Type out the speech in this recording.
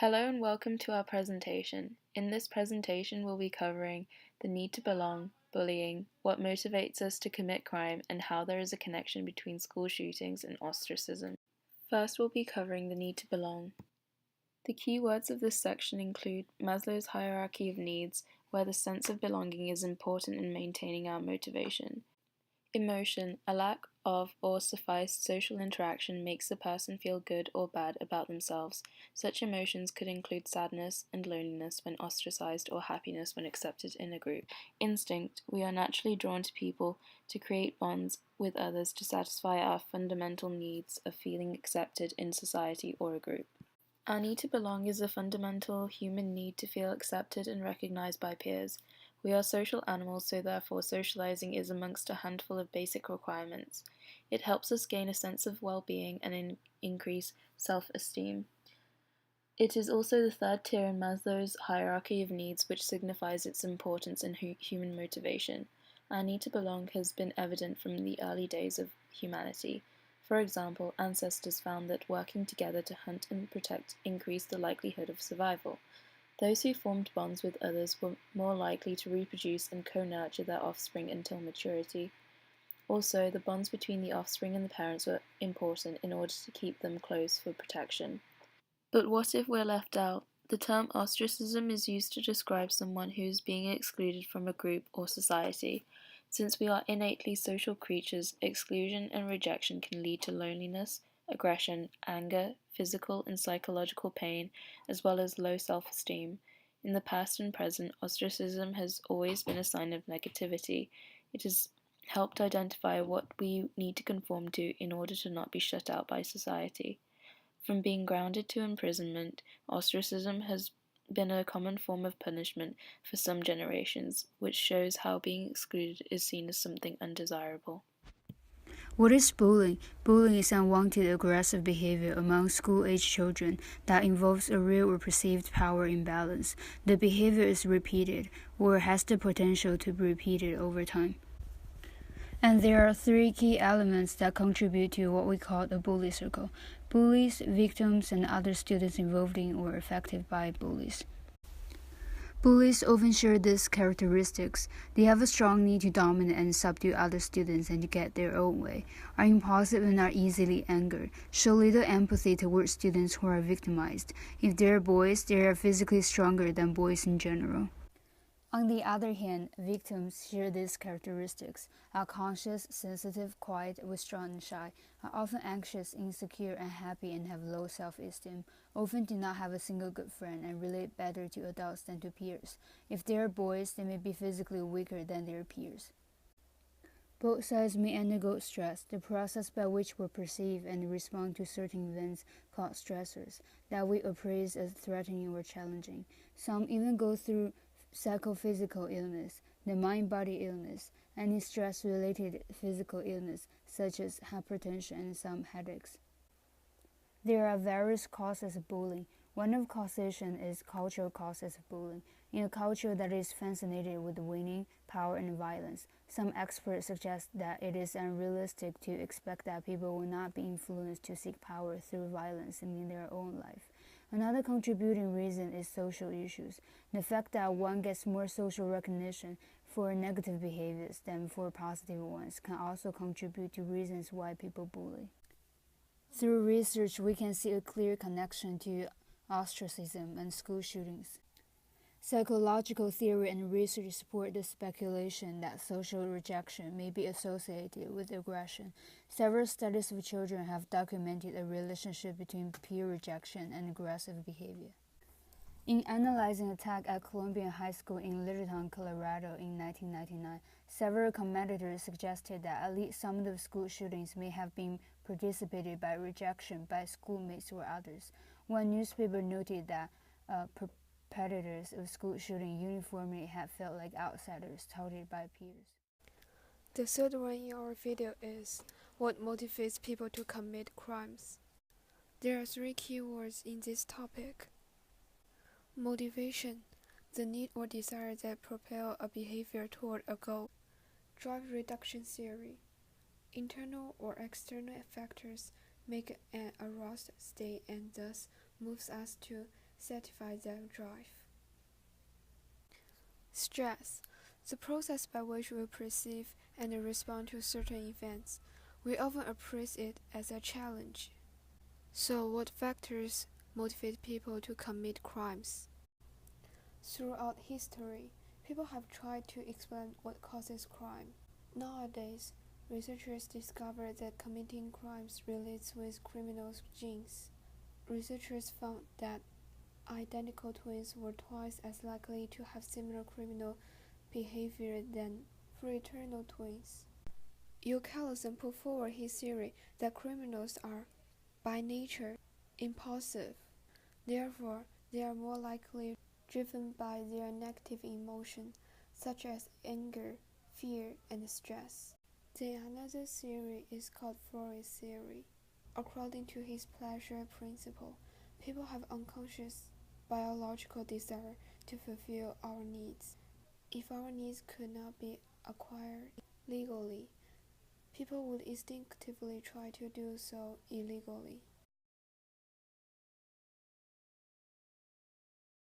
Hello and welcome to our presentation. In this presentation, we'll be covering the need to belong, bullying, what motivates us to commit crime, and how there is a connection between school shootings and ostracism. First, we'll be covering the need to belong. The key words of this section include Maslow's hierarchy of needs, where the sense of belonging is important in maintaining our motivation. Emotion, a lack of or sufficed social interaction makes the person feel good or bad about themselves. Such emotions could include sadness and loneliness when ostracized or happiness when accepted in a group. Instinct, we are naturally drawn to people to create bonds with others to satisfy our fundamental needs of feeling accepted in society or a group. Our need to belong is a fundamental human need to feel accepted and recognized by peers. We are social animals, so therefore socializing is amongst a handful of basic requirements. It helps us gain a sense of well-being and increase self-esteem. It is also the third tier in Maslow's hierarchy of needs, which signifies its importance in human motivation. Our need to belong has been evident from the early days of humanity. For example, ancestors found that working together to hunt and protect increased the likelihood of survival. Those who formed bonds with others were more likely to reproduce and co-nurture their offspring until maturity. Also, the bonds between the offspring and the parents were important in order to keep them close for protection. But what if we're left out? The term ostracism is used to describe someone who is being excluded from a group or society. Since we are innately social creatures, exclusion and rejection can lead to loneliness, aggression, anger, physical and psychological pain, as well as low self-esteem. In the past and present, ostracism has always been a sign of negativity. It has helped identify what we need to conform to in order to not be shut out by society. From being grounded to imprisonment, ostracism has been a common form of punishment for some generations, which shows how being excluded is seen as something undesirable. What is bullying? Bullying is unwanted aggressive behavior among school-age children that involves a real or perceived power imbalance. The behavior is repeated or has the potential to be repeated over time. And there are three key elements that contribute to what we call the bully circle: bullies, victims, and other students involved in or affected by bullies. Bullies often share these characteristics. They have a strong need to dominate and subdue other students and to get their own way, are impulsive and are easily angered, show little empathy towards students who are victimized. If they are boys, they are physically stronger than boys in general. On the other hand, victims share these characteristics, are conscious, sensitive, quiet, withdrawn and shy, are often anxious, insecure, unhappy, and have low self-esteem, often do not have a single good friend, and relate better to adults than to peers. If they are boys, they may be physically weaker than their peers. Both sides may undergo stress, the process by which we perceive and respond to certain events called stressors, that we appraise as threatening or challenging. Some even go through psychophysical illness, the mind-body illness, any stress-related physical illness, such as hypertension and some headaches. There are various causes of bullying. One of causation is cultural causes of bullying. In a culture that is fascinated with winning, power, and violence, some experts suggest that it is unrealistic to expect that people will not be influenced to seek power through violence in their own life. Another contributing reason is social issues. The fact that one gets more social recognition for negative behaviors than for positive ones can also contribute to reasons why people bully. Through research, we can see a clear connection to ostracism and school shootings. Psychological theory and research support the speculation that social rejection may be associated with aggression. Several studies of children have documented a relationship between peer rejection and aggressive behavior. In analyzing an attack at Columbia High School in Littleton, Colorado in 1999, several commentators suggested that at least some of the school shootings may have been precipitated by rejection by schoolmates or others. One newspaper noted that perpetrators of school shooting uniformly had felt like outsiders touted by peers. The third one in our video is what motivates people to commit crimes. There are three keywords in this topic. Motivation, the need or desire that propel a behavior toward a goal. Drive reduction theory, internal or external factors make an aroused state and thus moves us to satisfy their drive. Stress, the process by which we perceive and respond to certain events. We often appraise it as a challenge. So, what factors motivate people to commit crimes? Throughout history, people have tried to explain what causes crime. Nowadays, researchers discover that committing crimes relates with criminals' genes. Researchers found that identical twins were twice as likely to have similar criminal behavior than fraternal twins. Hugh Callison put forward his theory that criminals are, by nature, impulsive. Therefore, they are more likely driven by their negative emotion, such as anger, fear, and stress. Then another theory is called Freud's theory. According to his pleasure principle, people have unconscious biological desire to fulfill our needs. If our needs could not be acquired legally, people would instinctively try to do so illegally.